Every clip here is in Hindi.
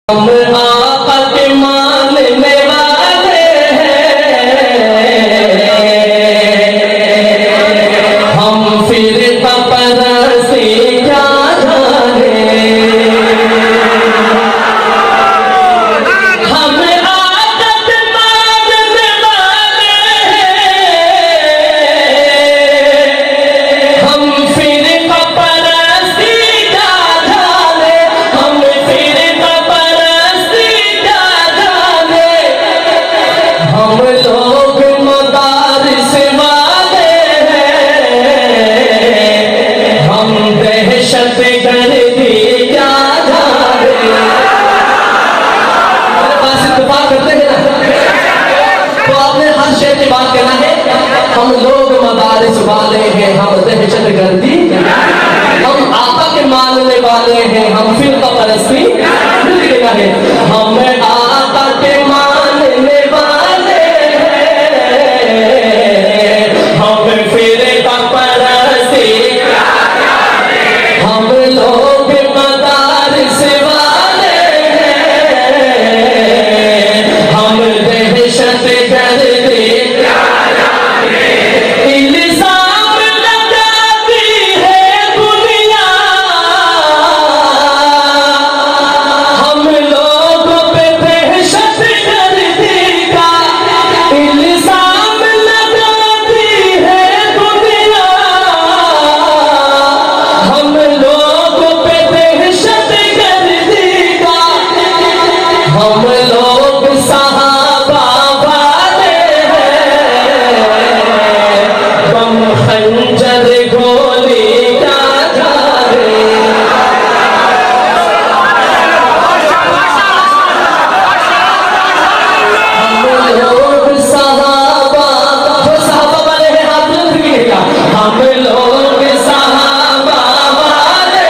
हम आका के मानने वाले हैं, हम फिर परस्ती क्या जाने। हम आका के मानने वाले हैं, हम फिर परस्ती क्या जाने। हम फिर हम लोग मदारिस वाले हैं, हम दहशत गर्दी क्या जाने। बस इत्तेफाक करते हैं ना, तो आपने हर शय की बात कहना है। हम लोग मदारिस वाले हैं, हम दहशत गर्दी, हम आका के मानने वाले हैं, हम फिर परस्ती कहना है। हम आका के मानने वाले हम फिर परस्ती, हम लोग मदारिस वाले हैं, हम दहशत गर्दी इल्जाम लगाती है दुनिया। हम लोगों पे दहशत गर्दी का इल्जाम लगाती है दुनिया। हम लोगों पे दहशत गर्दी का, हम लोग सहाबा वाले हैं, गम खंजर गोली क्या जाने। हम लोग सहाबा, जो सहाबा वाले हैं हाथ बुलंद करिएगा। हम लोग सहाबा वाले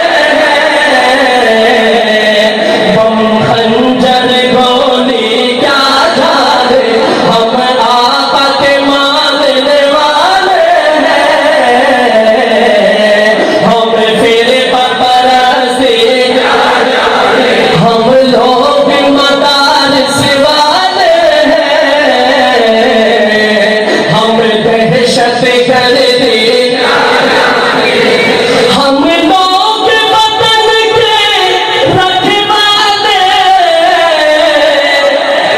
हैं, बम खंजर गोली क्या जाने। हम आका के मानने वाले हैं, हम फिर परस्ती, हम लोग मदारिस वाले हैं, हम दहशत गर्दी, हम लोग वतन के रखवाले,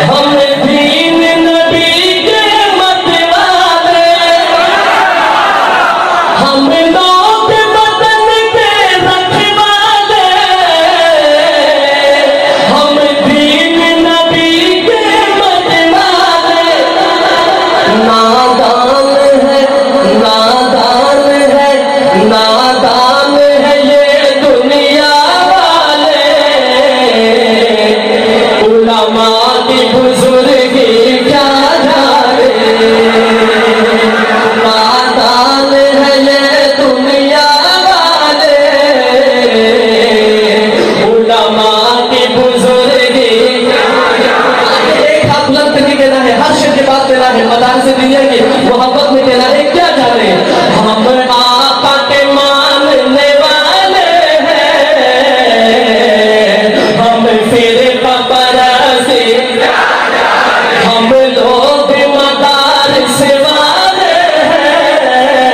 हम दीन नबी के मतवाले। हम लोग वतन के रखवाले, हम दीन नबी के मतवाले। नादान है, नादान है, नादान है ये दुनिया वाले, उलमा की बुजुर्गी क्या जाने। नादान है ये दुनिया वाले, उलमा की बुजुर्गी क्या जाने। एक हाथ बुलंद करके कहना है, हर शय की बात कहना है, मदार से दुनिया की मोहब्बत में कहना है क्या जाने। हम आका के मानने वाले हैं, हम फिर परस्ती, हम लोग मदारिस वाले हैं,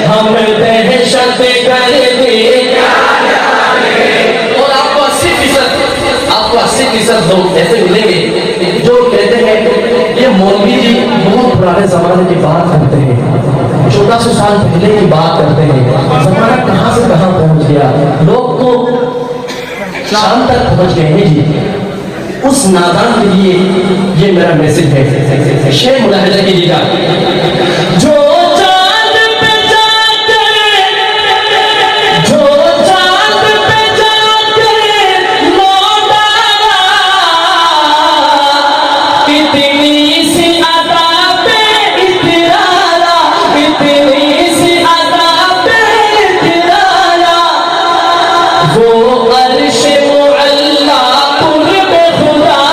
हम दहशत गर्दी। और आपको 80% लोग ऐसे मिलेंगे जो कहते हैं ये मौलवी जी बहुत पुराने जमाने की बात करते हैं, 1400 साल पहले की बात करते हैं। जमाना कहां से कहां पहुंच गया, लोग तो शाम तक पहुंच गए हैं जी। उस नादान के लिए ये मेरा मैसेज है, शेर मुलाहिजा कीजिएगा। जो चांद पे जाके, जो चांद पे जाके लौटा, इतनी सी अदा पे इतरारा, इतनी सी अदा पे इतरारा, वो अर्श मुअल्ला कुर्ब खुदा,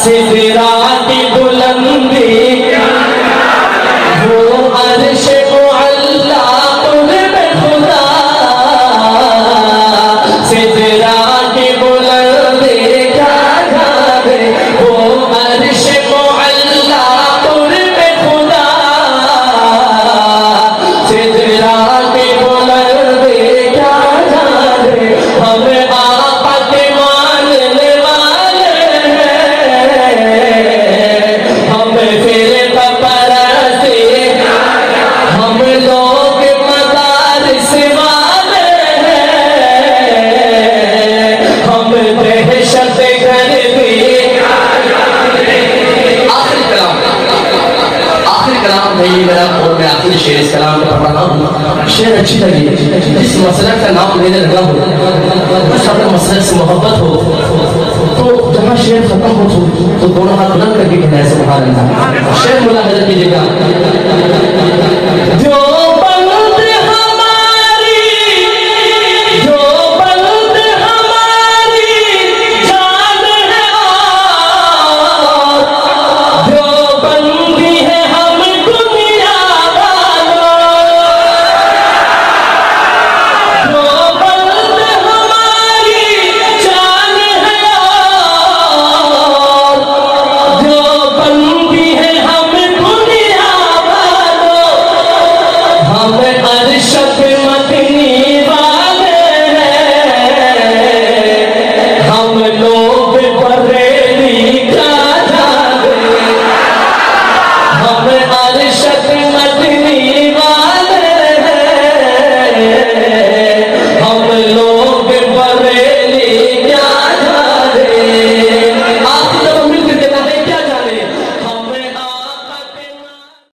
सिदरा की बुलंदी कलाम है ये मेरा, और मैं आखिरी शेर इस कलाम का पढ़ रहा हूँ। शेर अच्छी लगी, जिस मसलक का नाम लेने लगा हो, उस अपने मसलक से मोहब्बत हो, तो जहाँ शेर खत्म हो तो दोनों हाथ बुलंद करके कहना है सुभान अल्लाह। शेर मुलाहिजा कीजिएगा।